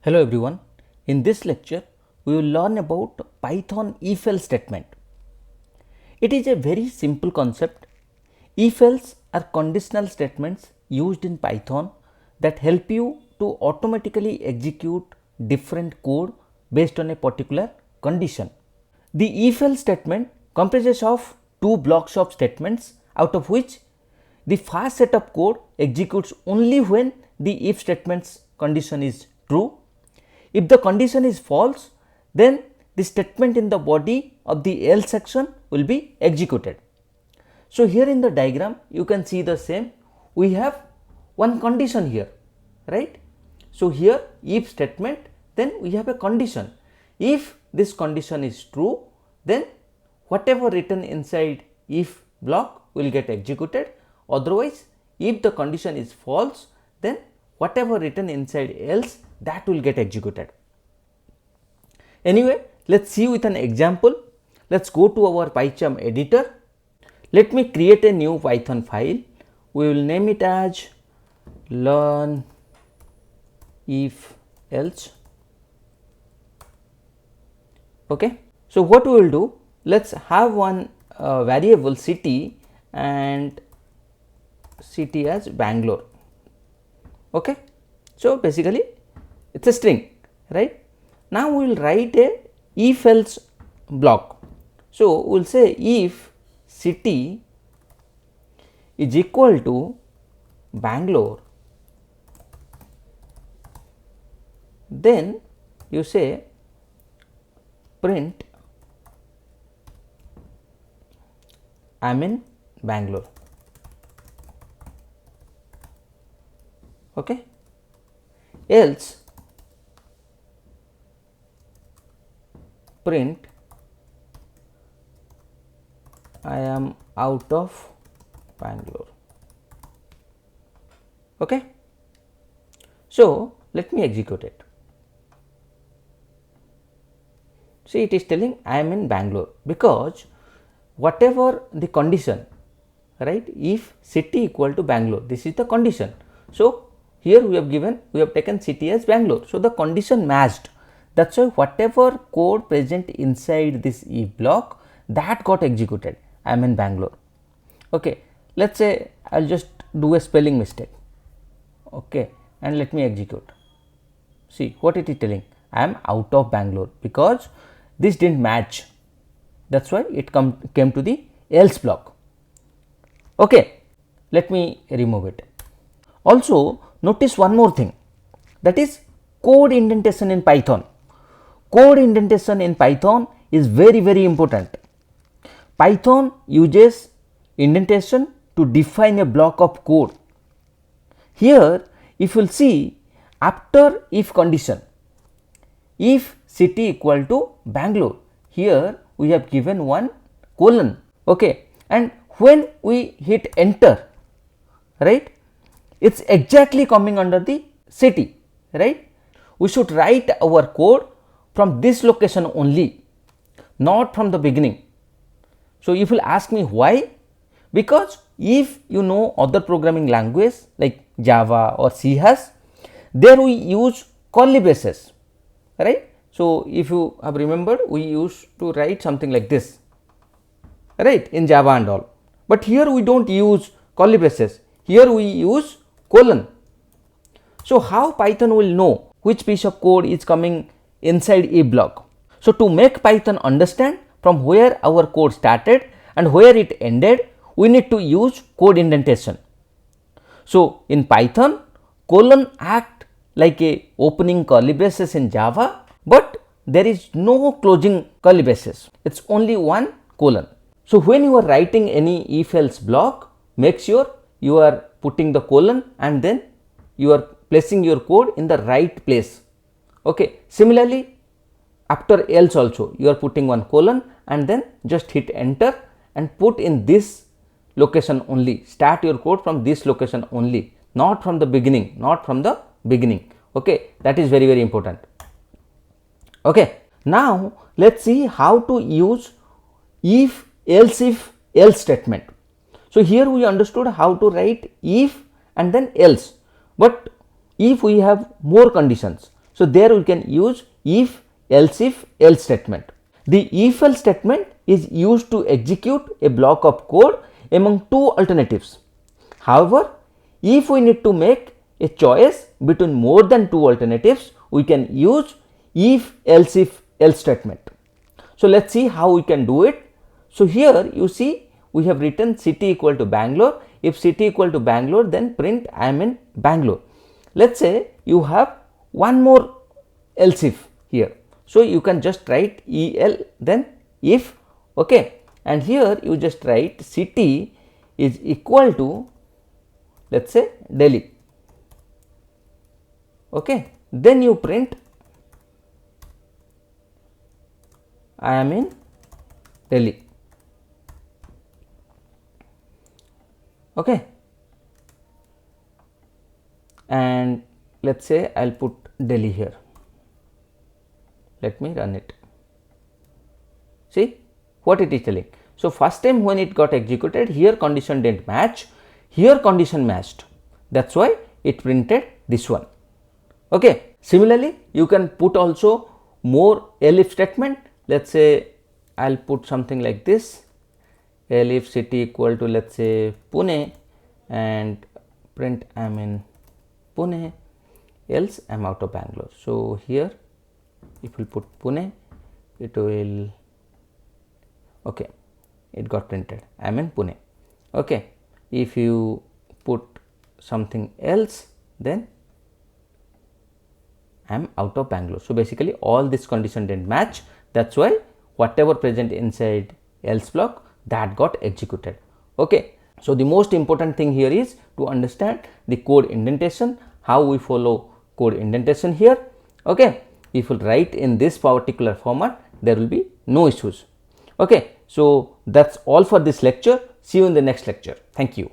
Hello everyone. In this lecture, we will learn about Python if-else statement. It is a very simple concept. If-else are conditional statements used in Python that help you to automatically execute different code based on a particular condition. The if-else statement comprises of two blocks of statements, out of which the first set of code executes only when the if statement's condition is true. If the condition is false, then the statement in the body of the else section will be executed. So here in the diagram you can see the same. We have one condition here, right? So here if statement, then we have a condition. If this condition is true, then whatever written inside if block will get executed. Otherwise, if the condition is false, then whatever written inside else, that will get executed. Anyway, let's see with an example. Let's go to our PyCharm editor. Let me create a new Python file. We will name it as learn if else. Okay. So what we will do? Let's have one variable city and city as Bangalore. Okay. So basically it's a string, right? Now we will write a if else block. So we will say if city is equal to Bangalore, then you say print I am in Bangalore. Okay. Else print I am out of Bangalore. Okay. So let me execute it. See, it is telling I am in Bangalore because whatever the condition, right? If city equal to Bangalore, this is the condition. So here we have taken city as Bangalore. So the condition matched. That's why whatever code present inside this if block, that got executed. I am in Bangalore. Okay. Let's say I'll just do a spelling mistake. Okay. And let me execute. See what it is telling. I am out of Bangalore because this didn't match. That's why it came to the else block. Okay. Let me remove it. Also notice one more thing, that is code indentation in Python. Code indentation in Python is very important. Python uses indentation to define a block of code. Here if you will see, after if condition, if city equal to Bangalore, here we have given one colon. Okay. And when we hit enter, right, it's exactly coming under the city, right? We should write our code from this location only, not from the beginning. So if you ask me why, because if you know other programming language like Java or C hash, there we use curly braces, right? So if you have remembered, we used to write something like this, right, in Java and all. But here we don't use curly braces. Here we use colon. So how Python will know which piece of code is coming inside if block? So to make Python understand from where our code started and where it ended, we need to use code indentation. So in Python, colon act like a opening curly braces in Java, but there is no closing curly braces. It's only one colon. So when you are writing any if else block, make sure you are putting the colon and then you are placing your code in the right place. Okay. Similarly, after else also you are putting one colon and then just hit enter and put in this location only. Start your code from this location only, not from the beginning, Okay. That is very important. Okay. Now let's see how to use if else statement. So here we understood how to write if and then else, but if we have more conditions, So there we can use if else statement. The if else statement is used to execute a block of code among two alternatives. However, if we need to make a choice between more than two alternatives, we can use if else statement. So let us see how we can do it. So here you see we have written city equal to Bangalore. If city equal to Bangalore, then print I am in Bangalore. Let us say you have one more else if here. So you can just write el then if, okay, and here you just write city is equal to, let us say, Delhi, okay, then you print I am in Delhi, okay, and let us say I will put Delhi here. Let me run it. See what it is telling. So first time when it got executed, here condition didn't match, here condition matched, that is why it printed this one, okay. Similarly, you can put also more elif statement. Let us say I will put something like this, elif city equal to, let us say, Pune, and print I am in Pune, else I am out of Bangalore. So here if we put Pune, it will, okay, it got printed I am in Pune, okay. If you put something else, then I am out of Bangalore. So basically all this condition didn't match, that is why whatever present inside else block, that got executed, okay. So the most important thing here is to understand the code indentation, how we follow code indentation here, okay. If you write in this particular format, there will be no issues, okay. So that's all for this lecture. See you in the next lecture. Thank you.